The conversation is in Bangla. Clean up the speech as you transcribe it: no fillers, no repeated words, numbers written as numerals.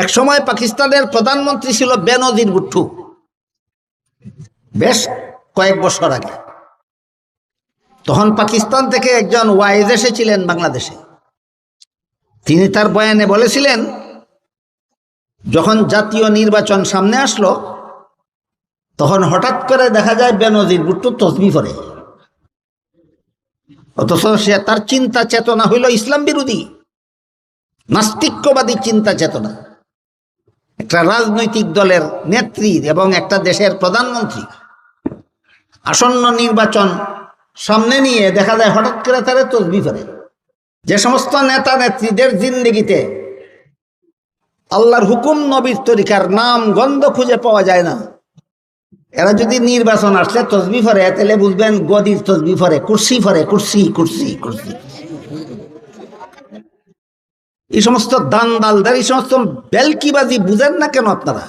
এক সময় পাকিস্তানের প্রধানমন্ত্রী ছিল বেনজির ভুট্টো, বেশ কয়েক বছর আগে। তখন পাকিস্তান থেকে একজন ওয়াইজ এসেছিলেন বাংলাদেশে। তিনি তার বয়ানে বলেছিলেন, যখন জাতীয় নির্বাচন সামনে আসলো তখন হঠাৎ করে দেখা যায় বেনজির ভুট্টো তসবিহ পড়ে, অথচ সে তার চিন্তা চেতনা হইল ইসলাম বিরোধী, নাস্তিক্যবাদী চিন্তা চেতনা। একটা রাজনৈতিক দলের নেত্রী এবং একটা দেশের প্রধানমন্ত্রী, আসন্ন নির্বাচন সামনে নিয়ে দেখা যায় হঠাৎ করে তারা তসবিহ পড়ে। যে সমস্ত নেতা নেত্রীদের জিন্দেগিতে আল্লাহর হুকুম নবীর তরিকার নাম গন্ধ খুঁজে পাওয়া যায় না, এরা যদি নির্বাচন আসলে তসবিহ পড়ে, তাহলে বুঝবেন গদির তসবিহ পড়ে, কুরসি পড়ে, কুরসি কুরসি কুরসি। এই সমস্ত দান্দালদার, এই সমস্ত বেলকিবাজি বুঝেন না কেন আপনারা?